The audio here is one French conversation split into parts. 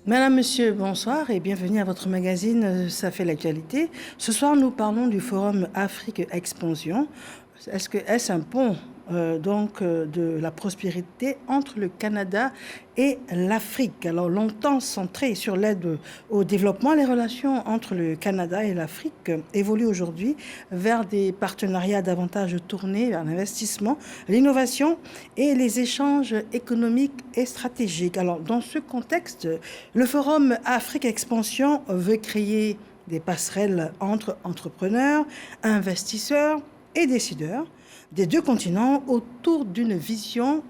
Madame, Monsieur, bonsoir et bienvenue à votre magazine Ça fait l'actualité. Ce soir, nous parlons du Forum Afrique Expansion. Est-ce un pont de la prospérité entre le Canada et l'Afrique? Alors, longtemps centré sur l'aide au développement, les relations entre le Canada et l'Afrique évoluent aujourd'hui vers des partenariats davantage tournés vers l'investissement, l'innovation et les échanges économiques et stratégiques. Alors, dans ce contexte, le Forum Afrique Expansion veut créer des passerelles entre entrepreneurs, investisseurs et décideurs des deux continents autour d'une vision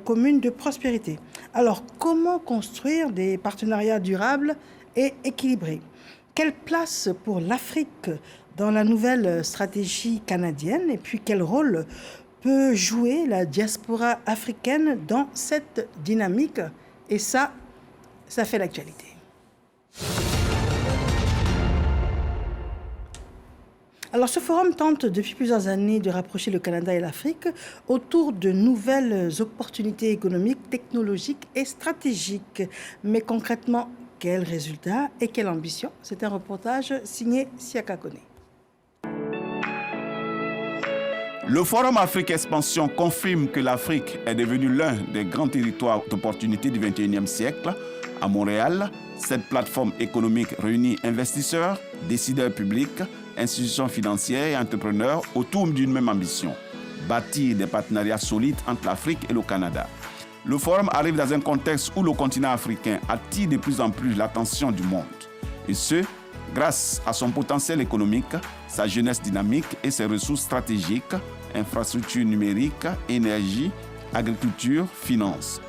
commune de prospérité. Alors, comment construire des partenariats durables et équilibrés? Quelle place pour l'Afrique dans la nouvelle stratégie canadienne? Et puis, quel rôle peut jouer la diaspora africaine dans cette dynamique? Et ça fait l'actualité. Alors, ce forum tente depuis plusieurs années de rapprocher le Canada et l'Afrique autour de nouvelles opportunités économiques, technologiques et stratégiques. Mais concrètement, quels résultats et quelle ambition? C'est un reportage signé Siaka Kone. Le Forum Afrique Expansion confirme que l'Afrique est devenue l'un des grands territoires d'opportunités du XXIe siècle. À Montréal, cette plateforme économique réunit investisseurs, décideurs publics, institutions financières et entrepreneurs autour d'une même ambition, bâtir des partenariats solides entre l'Afrique et le Canada. Le forum arrive dans un contexte où le continent africain attire de plus en plus l'attention du monde. Et ce, grâce à son potentiel économique, sa jeunesse dynamique et ses ressources stratégiques, infrastructures numériques, énergie, agriculture, finances.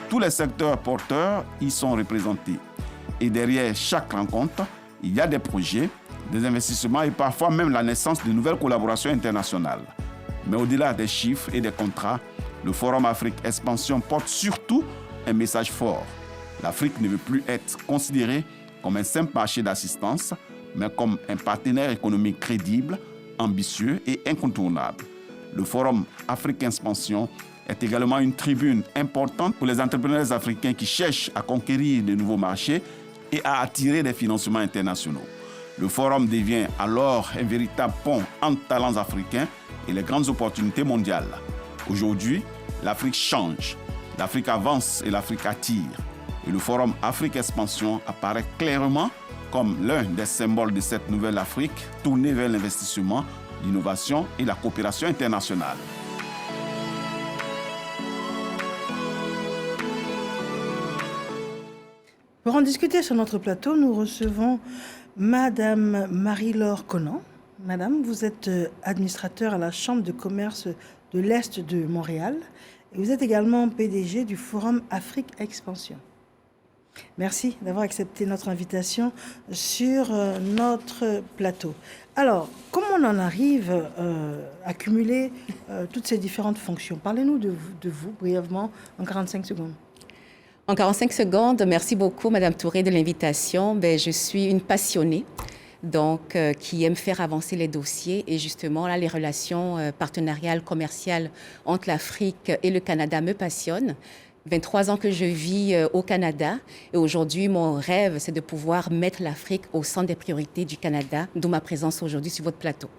Tous les secteurs porteurs y sont représentés. Et derrière chaque rencontre, il y a des projets, des investissements et parfois même la naissance de nouvelles collaborations internationales. Mais au-delà des chiffres et des contrats, le Forum Afrique Expansion porte surtout un message fort. L'Afrique ne veut plus être considérée comme un simple marché d'assistance, mais comme un partenaire économique crédible, ambitieux et incontournable. Le Forum Afrique Expansion est également une tribune importante pour les entrepreneurs africains qui cherchent à conquérir de nouveaux marchés et à attirer des financements internationaux. Le forum devient alors un véritable pont entre talents africains et les grandes opportunités mondiales. Aujourd'hui, l'Afrique change, l'Afrique avance et l'Afrique attire. Et le forum Afrique Expansion apparaît clairement comme l'un des symboles de cette nouvelle Afrique tournée vers l'investissement, l'innovation et la coopération internationale. Pour en discuter sur notre plateau, nous recevons Madame Marie-Laure Conan. Madame, vous êtes administrateur à la Chambre de commerce de l'Est de Montréal et vous êtes également PDG du Forum Afrique Expansion. Merci d'avoir accepté notre invitation sur notre plateau. Alors, comment on en arrive à cumuler toutes ces différentes fonctions? Parlez-nous de vous brièvement en 45 secondes. En 45 secondes, merci beaucoup, Madame Touré, de l'invitation. Je suis une passionnée, donc, qui aime faire avancer les dossiers. Et justement, là, les relations partenariales, commerciales entre l'Afrique et le Canada me passionnent. 23 ans que je vis au Canada. Et aujourd'hui, mon rêve, c'est de pouvoir mettre l'Afrique au centre des priorités du Canada, d'où ma présence aujourd'hui sur votre plateau.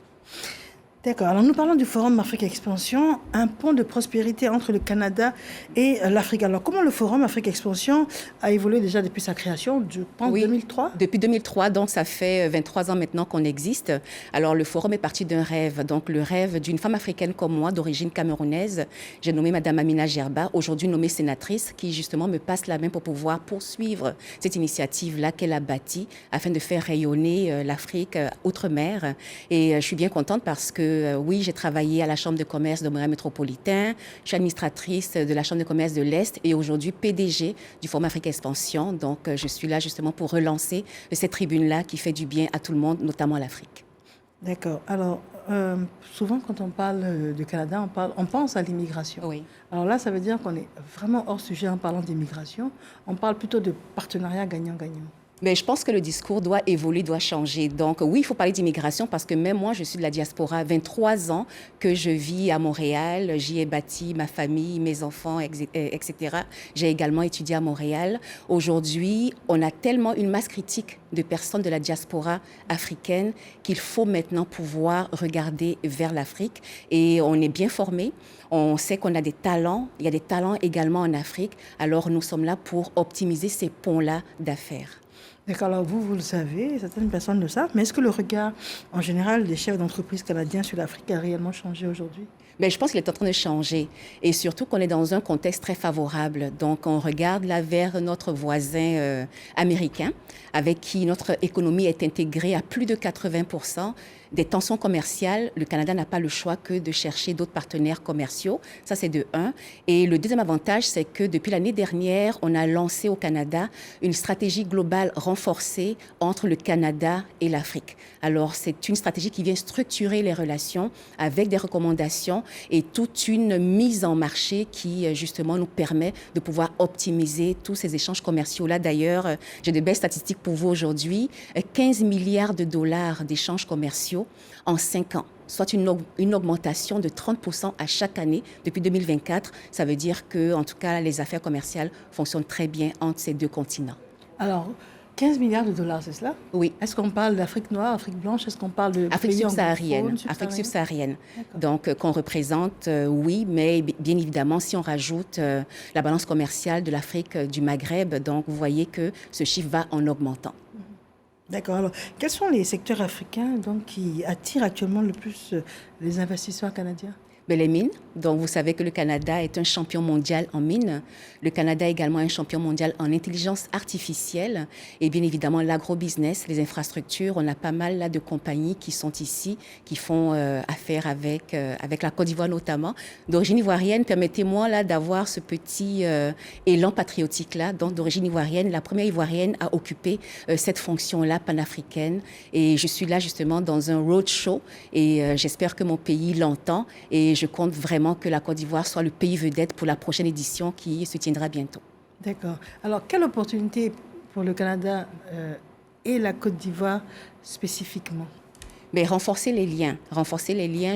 D'accord. Alors, nous parlons du Forum Afrique Expansion, un pont de prospérité entre le Canada et l'Afrique. Alors, comment le Forum Afrique Expansion a évolué déjà depuis sa création, je pense, oui, 2003? Depuis 2003, donc ça fait 23 ans maintenant qu'on existe. Alors, le Forum est parti d'un rêve, donc le rêve d'une femme africaine comme moi, d'origine camerounaise. J'ai nommé Madame Amina Gerba, aujourd'hui nommée sénatrice, qui justement me passe la main pour pouvoir poursuivre cette initiative-là qu'elle a bâtie afin de faire rayonner l'Afrique outre-mer. Et je suis bien contente parce que oui, j'ai travaillé à la Chambre de commerce de Montréal métropolitain. Je suis administratrice de la Chambre de commerce de l'Est et aujourd'hui PDG du Forum Afrique Expansion. Donc, je suis là justement pour relancer cette tribune-là qui fait du bien à tout le monde, notamment à l'Afrique. D'accord. Alors, souvent, quand on parle du Canada, on pense à l'immigration. Oui. Alors là, ça veut dire qu'on est vraiment hors sujet en parlant d'immigration. On parle plutôt de partenariat gagnant-gagnant. Mais je pense que le discours doit évoluer, doit changer. Donc oui, il faut parler d'immigration parce que même moi, je suis de la diaspora. 23 ans que je vis à Montréal. J'y ai bâti ma famille, mes enfants, etc. J'ai également étudié à Montréal. Aujourd'hui, on a tellement une masse critique de personnes de la diaspora africaine qu'il faut maintenant pouvoir regarder vers l'Afrique. Et on est bien formés. On sait qu'on a des talents. Il y a des talents également en Afrique. Alors nous sommes là pour optimiser ces ponts-là d'affaires. D'accord, alors vous le savez, certaines personnes le savent, mais est-ce que le regard en général des chefs d'entreprise canadiens sur l'Afrique a réellement changé aujourd'hui? Mais je pense qu'il est en train de changer et surtout qu'on est dans un contexte très favorable. Donc, on regarde là vers notre voisin américain avec qui notre économie est intégrée à plus de 80%. Des tensions commerciales, le Canada n'a pas le choix que de chercher d'autres partenaires commerciaux. Ça, c'est de un. Et le deuxième avantage, c'est que depuis l'année dernière, on a lancé au Canada une stratégie globale renforcée entre le Canada et l'Afrique. Alors, c'est une stratégie qui vient structurer les relations avec des recommandations et toute une mise en marché qui, justement, nous permet de pouvoir optimiser tous ces échanges commerciaux. Là, d'ailleurs, j'ai de belles statistiques pour vous aujourd'hui. 15 milliards de dollars d'échanges commerciaux en 5 ans, soit une augmentation de 30% à chaque année depuis 2024. Ça veut dire que, en tout cas, les affaires commerciales fonctionnent très bien entre ces deux continents. Alors, 15 milliards de dollars, c'est cela? Oui. Est-ce qu'on parle d'Afrique noire, Afrique blanche? Est-ce qu'on parle de Afrique pays subsaharienne. anglophones, Afrique subsaharienne. Donc, qu'on représente, oui, mais bien évidemment, si on rajoute la balance commerciale de l'Afrique du Maghreb, donc vous voyez que ce chiffre va en augmentant. D'accord. Alors, quels sont les secteurs africains donc, qui attirent actuellement le plus les investisseurs canadiens? Les mines. Donc, vous savez que le Canada est un champion mondial en mines. Le Canada est également un champion mondial en intelligence artificielle. Et bien évidemment, l'agrobusiness, les infrastructures. On a pas mal là, de compagnies qui sont ici, qui font affaire avec la Côte d'Ivoire notamment. D'origine ivoirienne, permettez-moi là d'avoir ce petit élan patriotique-là. Donc, d'origine ivoirienne, la première ivoirienne à occuper cette fonction-là panafricaine. Et je suis là justement dans un roadshow. Et j'espère que mon pays l'entend. Et je compte vraiment que la Côte d'Ivoire soit le pays vedette pour la prochaine édition qui se tiendra bientôt. D'accord. Alors, quelle opportunité pour le Canada et la Côte d'Ivoire spécifiquement? Mais renforcer les liens.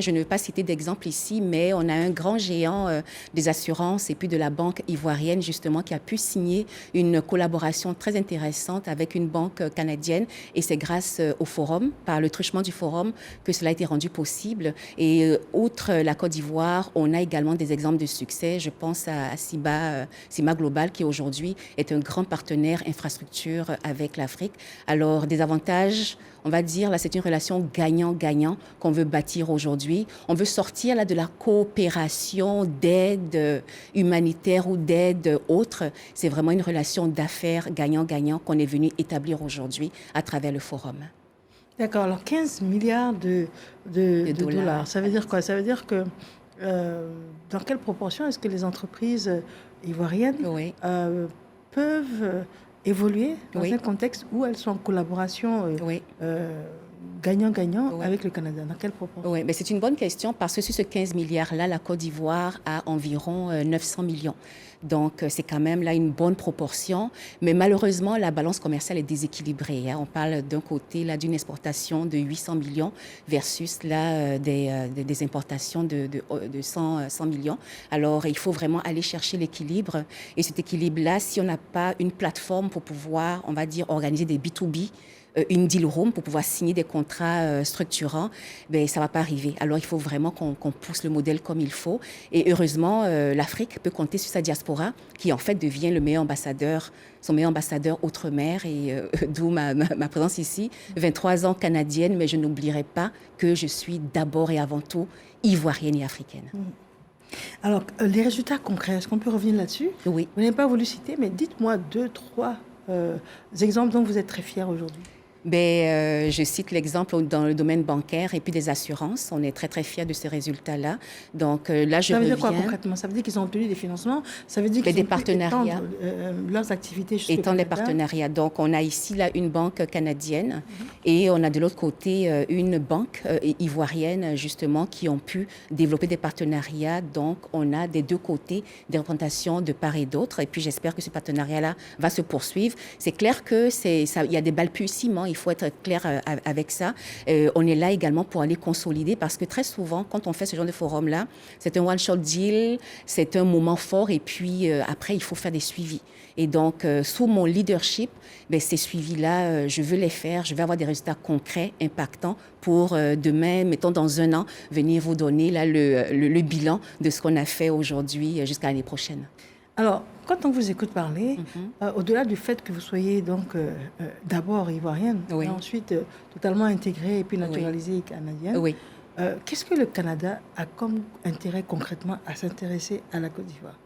Je ne vais pas citer d'exemple ici, mais on a un grand géant des assurances et puis de la banque ivoirienne, justement, qui a pu signer une collaboration très intéressante avec une banque canadienne. Et c'est grâce au forum, par le truchement du forum, que cela a été rendu possible. Et outre la Côte d'Ivoire, on a également des exemples de succès. Je pense à Cima Global, qui aujourd'hui est un grand partenaire infrastructure avec l'Afrique. Alors, des avantages, on va dire, là, c'est une relation gagnant-gagnant qu'on veut bâtir aujourd'hui. On veut sortir là, de la coopération d'aide humanitaire ou d'aide autre. C'est vraiment une relation d'affaires gagnant-gagnant qu'on est venu établir aujourd'hui à travers le forum. D'accord. Alors, 15 milliards de dollars, ça veut dire quoi? Ça veut dire que dans quelle proportion est-ce que les entreprises ivoiriennes peuvent évoluer dans un contexte où elles sont en collaboration gagnant-gagnant avec le Canada? Dans quelle proportion? Oui, mais c'est une bonne question parce que sur ce 15 milliards-là, la Côte d'Ivoire a environ 900 millions. Donc, c'est quand même là une bonne proportion. Mais malheureusement, la balance commerciale est déséquilibrée. On parle d'un côté là d'une exportation de 800 millions versus là des importations de 100 millions. Alors, il faut vraiment aller chercher l'équilibre. Et cet équilibre-là, si on n'a pas une plateforme pour pouvoir, on va dire, organiser des B2B, une deal room pour pouvoir signer des contrats structurants, ben, ça ne va pas arriver. Alors, il faut vraiment qu'on pousse le modèle comme il faut. Et heureusement, l'Afrique peut compter sur sa diaspora qui, en fait, devient le meilleur ambassadeur, son meilleur ambassadeur outre-mer. Et d'où ma présence ici. 23 ans canadienne, mais je n'oublierai pas que je suis d'abord et avant tout ivoirienne et africaine. Alors, les résultats concrets, est-ce qu'on peut revenir là-dessus? Oui. Vous n'avez pas voulu citer, mais dites-moi 2, 3 exemples dont vous êtes très fiers aujourd'hui. Je cite l'exemple dans le domaine bancaire et puis des assurances. On est très, très fiers de ce résultat-là. Donc là, je Ça veut reviens... dire quoi concrètement? Ça veut dire qu'ils ont obtenu des financements? Ça veut dire qu'ils des ont partenariats. pu étendre leurs activités jusqu'au Étant des Canada? partenariats. Donc, on a ici là, une banque canadienne et on a de l'autre côté une banque ivoirienne, justement, qui ont pu développer des partenariats. Donc, on a des deux côtés des représentations de part et d'autre. Et puis, j'espère que ce partenariat-là va se poursuivre. C'est clair que il y a des balbutiements. Il faut être clair avec ça. On est là également pour aller consolider parce que très souvent, quand on fait ce genre de forum-là, c'est un one-shot deal, c'est un moment fort et puis après, il faut faire des suivis. Et donc, sous mon leadership, ces suivis-là, je veux les faire. Je vais avoir des résultats concrets, impactants pour demain, mettons dans un an, venir vous donner là, le bilan de ce qu'on a fait aujourd'hui jusqu'à l'année prochaine. Alors, quand on vous écoute parler, au-delà du fait que vous soyez donc d'abord ivoirienne, oui. et ensuite totalement intégrée et puis naturalisée canadienne, oui. Qu'est-ce que le Canada a comme intérêt concrètement à s'intéresser à la Côte d'Ivoire?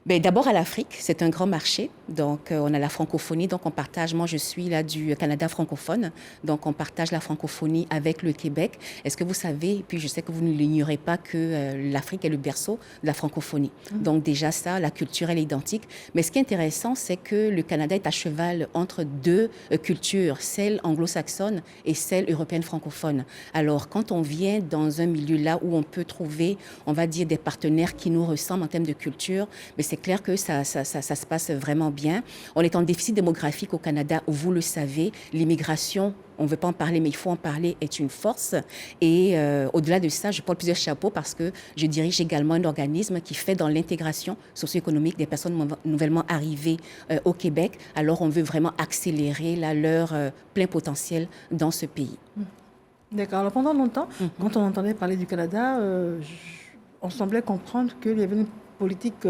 D'abord à l'Afrique, c'est un grand marché. Donc, on a la francophonie. Donc, on partage, moi, je suis là du Canada francophone. Donc, on partage la francophonie avec le Québec. Est-ce que vous savez, et puis je sais que vous ne l'ignorez pas, que l'Afrique est le berceau de la francophonie. Donc, déjà ça, la culture, elle est identique. Mais ce qui est intéressant, c'est que le Canada est à cheval entre deux cultures, celle anglo-saxonne et celle européenne francophone. Alors, quand on vient dans un milieu là où on peut trouver, on va dire, des partenaires qui nous ressemblent en termes de culture, mais c'est clair que ça se passe vraiment bien. On est en déficit démographique au Canada, vous le savez. L'immigration, on ne veut pas en parler, mais il faut en parler, est une force. Et au-delà de ça, je porte plusieurs chapeaux parce que je dirige également un organisme qui fait dans l'intégration socio-économique des personnes nouvellement arrivées au Québec. Alors, on veut vraiment accélérer là, leur plein potentiel dans ce pays. D'accord. Alors, pendant longtemps, quand on entendait parler du Canada, on semblait comprendre qu'il y avait une politique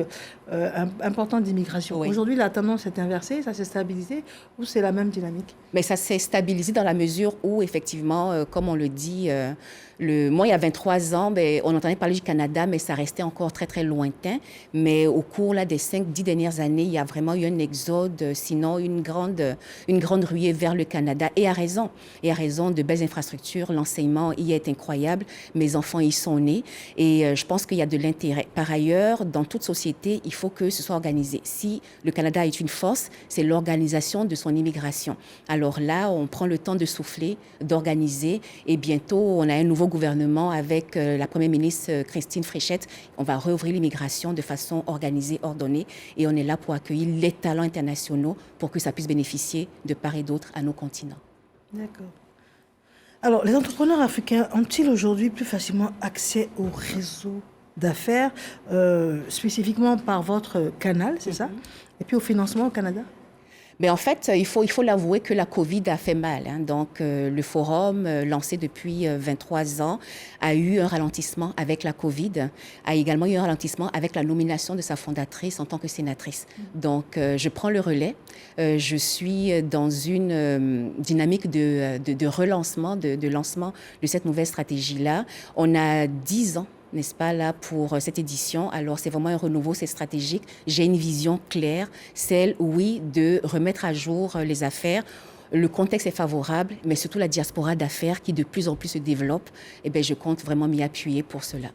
importante d'immigration. Oui. Aujourd'hui, la tendance est inversée, ça s'est stabilisé, ou c'est la même dynamique? Mais ça s'est stabilisé dans la mesure où, effectivement, comme on le dit, moi, il y a 23 ans, on entendait parler du Canada, mais ça restait encore très, très lointain. Mais au cours là, des 5-10 dernières années, il y a vraiment eu un exode, sinon une grande ruée vers le Canada. Et à raison. Et à raison de belles infrastructures. L'enseignement y est incroyable. Mes enfants y sont nés. Et je pense qu'il y a de l'intérêt. Par ailleurs, dans toute société, il faut que ce soit organisé. Si le Canada est une force, c'est l'organisation de son immigration. Alors là, on prend le temps de souffler, d'organiser. Et bientôt, on a un nouveau gouvernement avec la Première ministre Christine Fréchette. On va rouvrir l'immigration de façon organisée, ordonnée. Et on est là pour accueillir les talents internationaux pour que ça puisse bénéficier de part et d'autre à nos continents. D'accord. Alors, les entrepreneurs africains ont-ils aujourd'hui plus facilement accès au réseau d'affaires, spécifiquement par votre canal, c'est ça? Et puis au financement au Canada? Mais en fait, il faut l'avouer que la COVID a fait mal. Donc, le forum, lancé depuis 23 ans, a eu un ralentissement avec la COVID, a également eu un ralentissement avec la nomination de sa fondatrice en tant que sénatrice. Donc, je prends le relais. Je suis dans une dynamique de relancement, de lancement de cette nouvelle stratégie-là. On a 10 ans, n'est-ce pas, là, pour cette édition. Alors, c'est vraiment un renouveau, c'est stratégique. J'ai une vision claire, celle, oui, de remettre à jour les affaires. Le contexte est favorable, mais surtout la diaspora d'affaires qui de plus en plus se développe. Je compte vraiment m'y appuyer pour cela.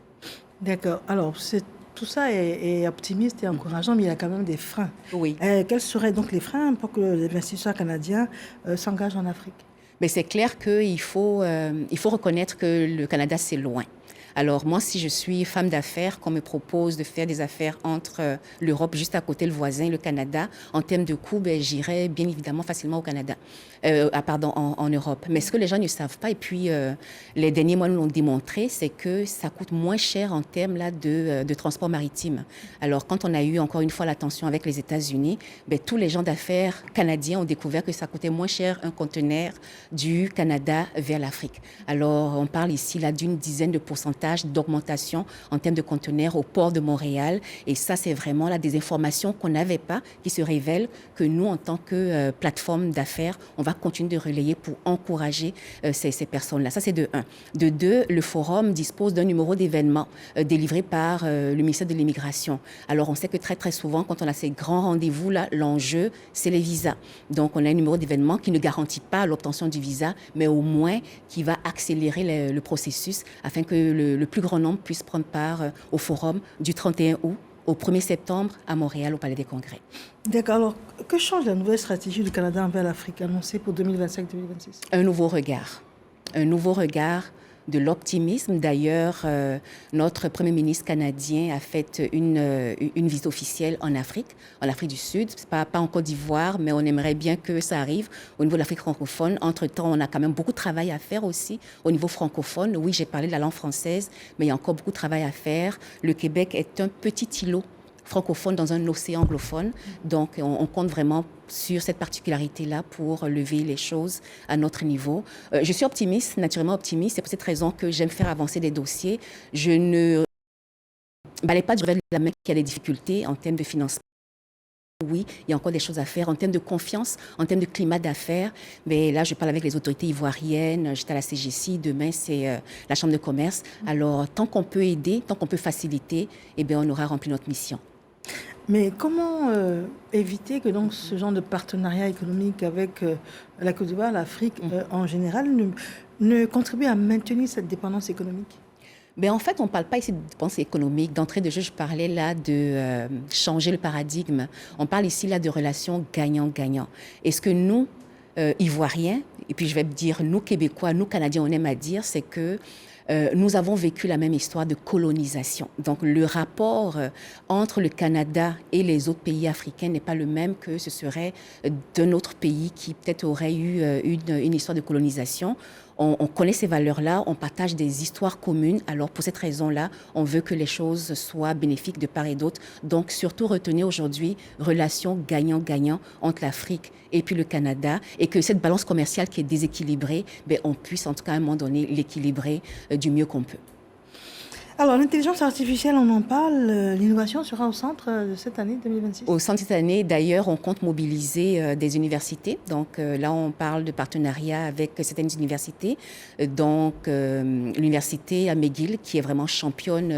D'accord. Alors, tout ça est optimiste et encourageant, mais il y a quand même des freins. Oui. Quels seraient donc les freins pour que les investisseurs canadiens s'engagent en Afrique? Mais c'est clair qu'il faut reconnaître que le Canada, c'est loin. Alors moi, si je suis femme d'affaires, qu'on me propose de faire des affaires entre l'Europe, juste à côté, le voisin, le Canada, en termes de coûts, j'irai bien évidemment facilement au Canada, en Europe. Mais ce que les gens ne savent pas, et puis les derniers mois nous l'ont démontré, c'est que ça coûte moins cher en termes là, de transport maritime. Alors quand on a eu encore une fois la tension avec les États-Unis, tous les gens d'affaires canadiens ont découvert que ça coûtait moins cher un conteneur du Canada vers l'Afrique. Alors on parle ici là d'une dizaine de pourcentages davantage d'augmentation en termes de conteneurs au port de Montréal. Et ça, c'est vraiment là des informations qu'on n'avait pas, qui se révèlent, que nous, en tant que plateforme d'affaires, on va continuer de relayer pour encourager ces personnes-là. Ça, c'est de un. De deux, le forum dispose d'un numéro d'événement délivré par le ministère de l'Immigration. Alors, on sait que très, très souvent, quand on a ces grands rendez-vous-là, l'enjeu, c'est les visas. Donc, on a un numéro d'événement qui ne garantit pas l'obtention du visa, mais au moins qui va accélérer le processus afin que le plus grand nombre puisse prendre part au forum du 31 août au 1er septembre à Montréal, au Palais des Congrès. D'accord. Alors, que change la nouvelle stratégie du Canada envers l'Afrique annoncée pour 2025-2026? Un nouveau regard. Un nouveau regard, de l'optimisme. D'ailleurs, notre Premier ministre canadien a fait une visite officielle en Afrique du Sud, pas en Côte d'Ivoire, mais on aimerait bien que ça arrive au niveau de l'Afrique francophone. Entre-temps, on a quand même beaucoup de travail à faire aussi au niveau francophone. Oui, j'ai parlé de la langue française, mais il y a encore beaucoup de travail à faire. Le Québec est un petit îlot francophone dans un océan anglophone. Donc, on compte vraiment sur cette particularité-là pour lever les choses à notre niveau. Je suis optimiste, naturellement optimiste. C'est pour cette raison que j'aime faire avancer des dossiers. Je ne balaye pas du revers de la main qu'il y a des difficultés en termes de financement. Oui, il y a encore des choses à faire en termes de confiance, en termes de climat d'affaires. Mais là, je parle avec les autorités ivoiriennes. J'étais à la CGC. Demain, c'est la Chambre de commerce. Alors, tant qu'on peut aider, tant qu'on peut faciliter, eh bien, on aura rempli notre mission. Mais comment éviter que donc, ce genre de partenariat économique avec la Côte d'Ivoire, l'Afrique en général, ne contribue à maintenir cette dépendance économique? Mais en fait, on ne parle pas ici de dépenses économiques. D'entrée de jeu, je parlais là de changer le paradigme. On parle ici là de relations gagnant-gagnant. Est-ce que nous, Ivoiriens, et puis je vais dire nous, Québécois, nous, Canadiens, on aime à dire, c'est que nous avons vécu la même histoire de colonisation. Donc, le rapport entre le Canada et les autres pays africains n'est pas le même que ce serait d'un autre pays qui peut-être aurait eu une histoire de colonisation. On connaît ces valeurs-là, on partage des histoires communes. Alors, pour cette raison-là, on veut que les choses soient bénéfiques de part et d'autre. Donc, surtout, retenez aujourd'hui relation gagnant-gagnant entre l'Afrique et puis le Canada, et que cette balance commerciale qui est déséquilibrée, ben, on puisse en tout cas à un moment donné l'équilibrer du mieux qu'on peut. Alors, l'intelligence artificielle, on en parle. L'innovation sera au centre de cette année 2026? Au centre de cette année, d'ailleurs, on compte mobiliser des universités. Donc là, on parle de partenariat avec certaines universités. Donc, l'université à McGill, qui est vraiment championne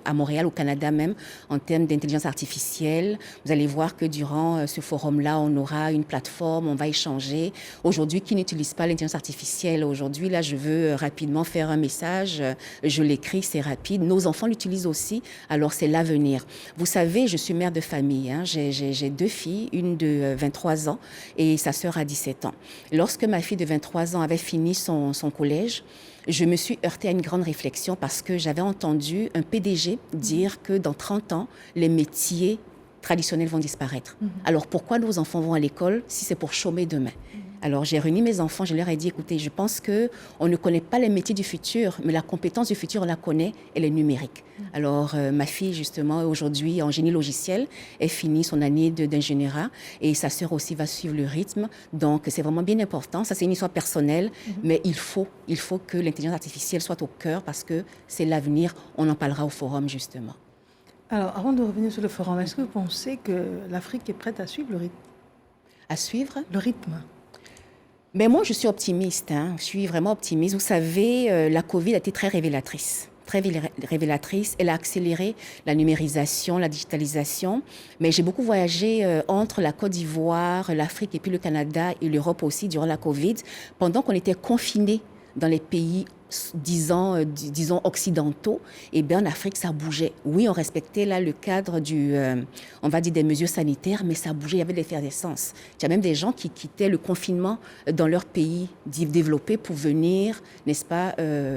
à Montréal, au Canada même, en termes d'intelligence artificielle. Vous allez voir que durant ce forum-là, on aura une plateforme, on va échanger. Aujourd'hui, qui n'utilise pas l'intelligence artificielle? Aujourd'hui, là, je veux rapidement faire un message. Je l'écris, c'est rapide. Nos enfants l'utilisent aussi, alors c'est l'avenir. Vous savez, je suis mère de famille. Hein. J'ai deux filles, une de 23 ans et sa sœur a 17 ans. Lorsque ma fille de 23 ans avait fini son collège, je me suis heurtée à une grande réflexion parce que j'avais entendu un PDG dire que dans 30 ans, les métiers traditionnels vont disparaître. Alors pourquoi nos enfants vont à l'école si c'est pour chômer demain? Alors, j'ai réuni mes enfants, je leur ai dit, écoutez, je pense qu'on ne connaît pas les métiers du futur, mais la compétence du futur, on la connaît, elle est numérique. Alors, ma fille, justement, aujourd'hui, en génie logiciel, elle finit son année d'ingénierat et sa sœur aussi va suivre le rythme. Donc, c'est vraiment bien important. Ça, c'est une histoire personnelle, mais il faut que l'intelligence artificielle soit au cœur parce que c'est l'avenir. On en parlera au forum, justement. Alors, avant de revenir sur le forum, est-ce que vous pensez que l'Afrique est prête à suivre le rythme? À suivre? Le rythme. Mais moi, je suis optimiste. Je suis vraiment optimiste. Vous savez, la COVID a été très révélatrice. Très révélatrice. Elle a accéléré la numérisation, la digitalisation. Mais j'ai beaucoup voyagé entre la Côte d'Ivoire, l'Afrique et puis le Canada et l'Europe aussi durant la COVID, pendant qu'on était confinés dans les pays disons occidentaux, et bien en Afrique, ça bougeait. Oui, on respectait là le cadre on va dire des mesures sanitaires, mais ça bougeait, il y avait de l'effervescence. Il y a même des gens qui quittaient le confinement dans leur pays développé pour venir, n'est-ce pas,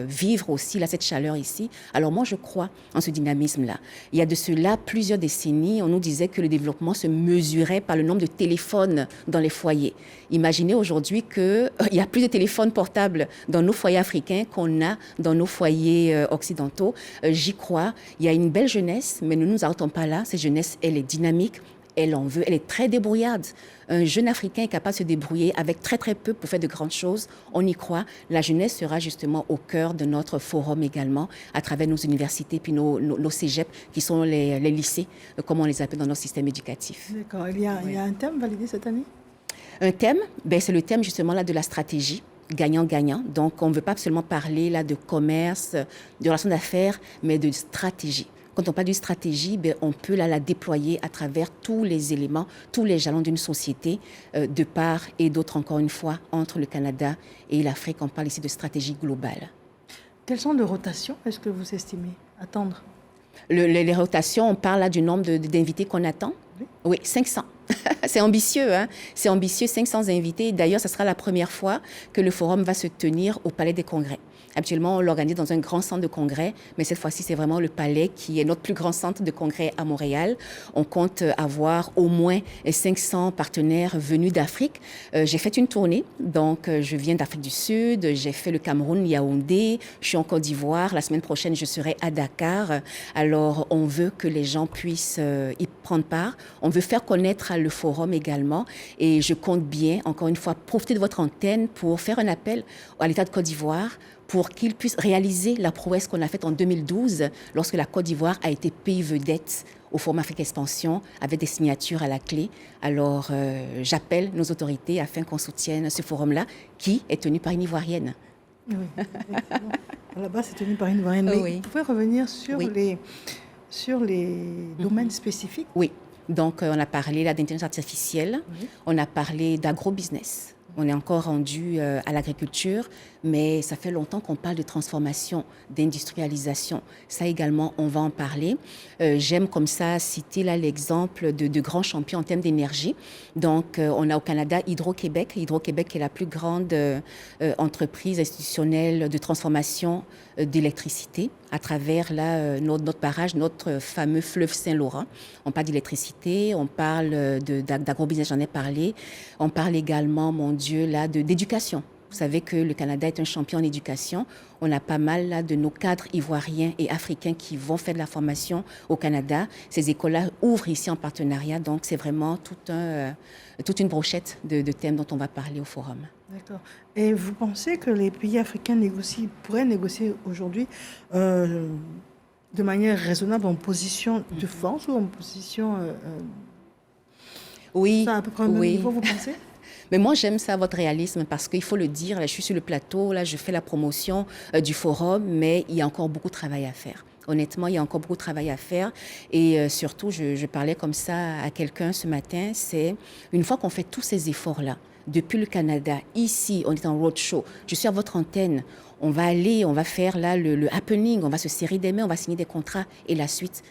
vivre aussi là, cette chaleur ici. Alors moi, je crois en ce dynamisme-là. Il y a de cela plusieurs décennies, on nous disait que le développement se mesurait par le nombre de téléphones dans les foyers. Imaginez aujourd'hui qu'il y a plus de téléphones portables dans nos foyers africains qu'on a dans nos foyers occidentaux. J'y crois. Il y a une belle jeunesse, mais ne nous arrêtons pas là. Cette jeunesse, elle est dynamique, elle en veut, elle est très débrouillarde. Un jeune Africain est capable de se débrouiller avec très très peu pour faire de grandes choses. On y croit. La jeunesse sera justement au cœur de notre forum également, à travers nos universités puis nos cégeps, qui sont les lycées, comme on les appelle dans notre système éducatif. D'accord. Il y a un thème validé cette année? Un thème, c'est le thème justement là de la stratégie. Gagnant-gagnant. Donc, on ne veut pas seulement parler là de commerce, de relations d'affaires, mais de stratégie. Quand on parle d'une stratégie, on peut la déployer à travers tous les éléments, tous les jalons d'une société, de part et d'autre, encore une fois, entre le Canada et l'Afrique. On parle ici de stratégie globale. Quelles sont les rotations, est-ce que vous estimez attendre? Les rotations, on parle là du nombre d'invités qu'on attend. Oui, 500. C'est ambitieux, hein? C'est ambitieux, 500 invités. D'ailleurs, ce sera la première fois que le forum va se tenir au Palais des Congrès. Habituellement, on l'organise dans un grand centre de congrès, mais cette fois-ci, c'est vraiment le Palais qui est notre plus grand centre de congrès à Montréal. On compte avoir au moins 500 partenaires venus d'Afrique. J'ai fait une tournée, donc je viens d'Afrique du Sud, j'ai fait le Cameroun, Yaoundé, je suis en Côte d'Ivoire. La semaine prochaine, je serai à Dakar. Alors, on veut que les gens puissent y prendre part. On veut faire connaître le forum également. Et je compte bien, encore une fois, profiter de votre antenne pour faire un appel à l'État de Côte d'Ivoire pour qu'ils puissent réaliser la prouesse qu'on a faite en 2012 lorsque la Côte d'Ivoire a été pays vedette au Forum Afrique Expansion avec des signatures à la clé. Alors, j'appelle nos autorités afin qu'on soutienne ce forum-là qui est tenu par une Ivoirienne. Oui, effectivement. À la base, c'est tenu par une Ivoirienne. Mais Oui. vous pouvez revenir sur les domaines spécifiques? Oui. Donc, on a parlé là d'intelligence artificielle, on a parlé d'agro-business. On est encore rendu à l'agriculture, mais ça fait longtemps qu'on parle de transformation, d'industrialisation. Ça également, on va en parler. J'aime comme ça citer là l'exemple de grands champions en termes d'énergie. Donc, on a au Canada Hydro-Québec. Hydro-Québec est la plus grande entreprise institutionnelle de transformation d'électricité à travers là, notre barrage, notre fameux fleuve Saint-Laurent. On parle d'électricité, on parle d'agro-business, j'en ai parlé. On parle également, mon Dieu, là, d'éducation. Vous savez que le Canada est un champion en éducation. On a pas mal là, de nos cadres ivoiriens et africains qui vont faire de la formation au Canada. Ces écoles-là ouvrent ici en partenariat. Donc, c'est vraiment toute une brochette de thèmes dont on va parler au forum. D'accord. Et vous pensez que les pays africains pourraient négocier aujourd'hui de manière raisonnable en position de force ou en position... Oui, ça à peu près au même niveau, vous pensez? Mais moi, j'aime ça, votre réalisme, parce qu'il faut le dire, là, je suis sur le plateau, là, je fais la promotion du forum, mais il y a encore beaucoup de travail à faire. Honnêtement, il y a encore beaucoup de travail à faire. Et surtout, je parlais comme ça à quelqu'un ce matin, c'est une fois qu'on fait tous ces efforts-là, depuis le Canada, ici, on est en roadshow, je suis à votre antenne, on va aller, on va faire là le happening, on va se serrer des mains, on va signer des contrats. Et la suite,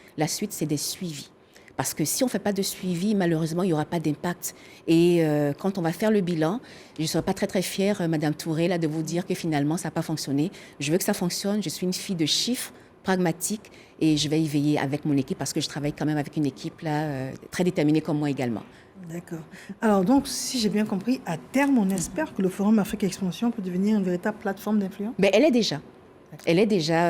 c'est des suivis. Parce que si on ne fait pas de suivi, malheureusement, il n'y aura pas d'impact. Et quand on va faire le bilan, je ne serai pas très, très fière, Madame Touré, là, de vous dire que finalement, ça n'a pas fonctionné. Je veux que ça fonctionne. Je suis une fille de chiffres, pragmatique, et je vais y veiller avec mon équipe parce que je travaille quand même avec une équipe là, très déterminée comme moi également. D'accord. Alors donc, si j'ai bien compris, à terme, on espère que le Forum Afrique Expansion peut devenir une véritable plateforme d'influence? Mais elle est déjà. Elle est déjà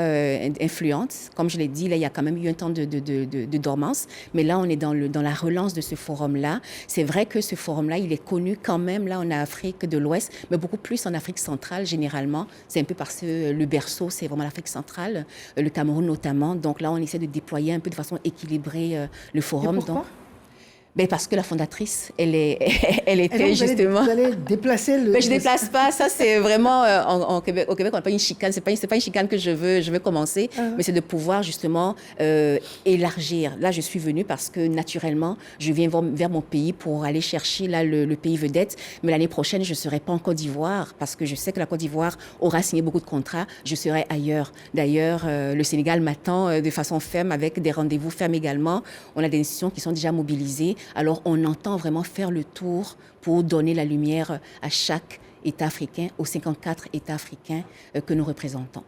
influente. Comme je l'ai dit, là, il y a quand même eu un temps de dormance. Mais là, on est dans la relance de ce forum-là. C'est vrai que ce forum-là, il est connu quand même là en Afrique de l'Ouest, mais beaucoup plus en Afrique centrale, généralement. C'est un peu parce que le berceau, c'est vraiment l'Afrique centrale, le Cameroun notamment. Donc là, on essaie de déployer un peu de façon équilibrée le forum. Et pourquoi? Donc, parce que la fondatrice, elle était justement... Vous allez déplacer le... Mais je ne déplace pas. Ça, c'est vraiment... au Québec, on n'a pas une chicane. Ce n'est pas une chicane que je veux commencer, mais c'est de pouvoir justement élargir. Là, je suis venue parce que naturellement, je viens vers mon pays pour aller chercher là, le pays vedette. Mais l'année prochaine, je ne serai pas en Côte d'Ivoire parce que je sais que la Côte d'Ivoire aura signé beaucoup de contrats. Je serai ailleurs. D'ailleurs, le Sénégal m'attend de façon ferme avec des rendez-vous fermes également. On a des institutions qui sont déjà mobilisées. Alors, on entend vraiment faire le tour pour donner la lumière à chaque État africain, aux 54 États africains que nous représentons.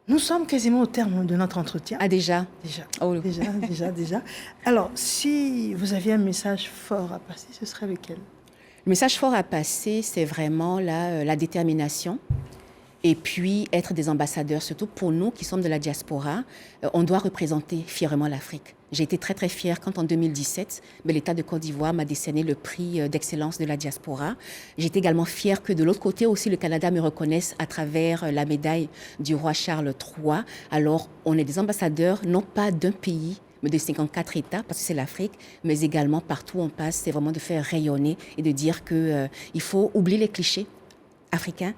Nous sommes quasiment au terme de notre entretien. Ah, déjà? Déjà. Oh, Déjà. Alors, si vous aviez un message fort à passer, ce serait lequel? Le message fort à passer, c'est vraiment la détermination Et puis être des ambassadeurs, surtout pour nous qui sommes de la diaspora, on doit représenter fièrement l'Afrique. J'ai été très très fière quand en 2017, l'État de Côte d'Ivoire m'a décerné le prix d'excellence de la diaspora. J'étais également fière que de l'autre côté aussi le Canada me reconnaisse à travers la médaille du roi Charles III. Alors on est des ambassadeurs non pas d'un pays, mais de 54 États, parce que c'est l'Afrique, mais également partout où on passe, c'est vraiment de faire rayonner et de dire qu'il faut oublier les clichés africains.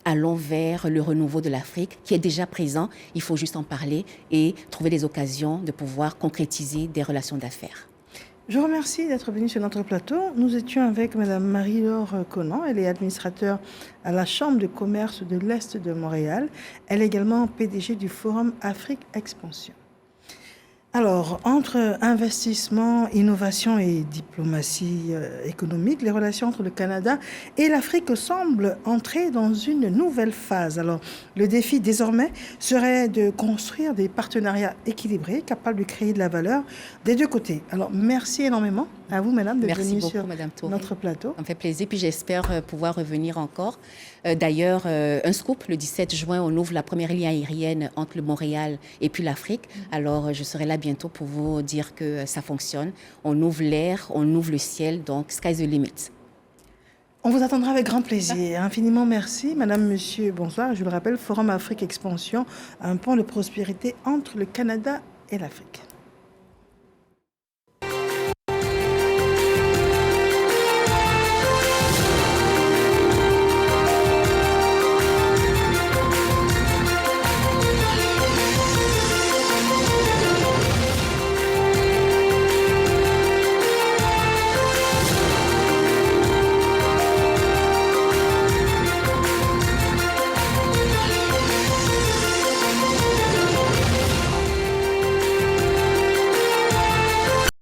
Allons vers le renouveau de l'Afrique qui est déjà présent. Il faut juste en parler et trouver des occasions de pouvoir concrétiser des relations d'affaires. Je vous remercie d'être venu sur notre plateau. Nous étions avec Mme Marie-Laure Conan. Elle est administrateur à la Chambre de commerce de l'Est de Montréal. Elle est également PDG du Forum Afrique Expansion. Alors, entre investissement, innovation et diplomatie économique, les relations entre le Canada et l'Afrique semblent entrer dans une nouvelle phase. Alors, le défi désormais serait de construire des partenariats équilibrés, capables de créer de la valeur des deux côtés. Alors, merci énormément à vous, madame, d'être venue sur notre plateau. Ça me fait plaisir, puis j'espère pouvoir revenir encore. D'ailleurs, un scoop, le 17 juin, on ouvre la première ligne aérienne entre le Montréal et puis l'Afrique. Alors, je serai là bientôt pour vous dire que ça fonctionne. On ouvre l'air, on ouvre le ciel, donc sky's the limit. On vous attendra avec grand plaisir. Infiniment merci. Madame, monsieur, bonsoir. Je le rappelle, Forum Afrique Expansion, un pont de prospérité entre le Canada et l'Afrique.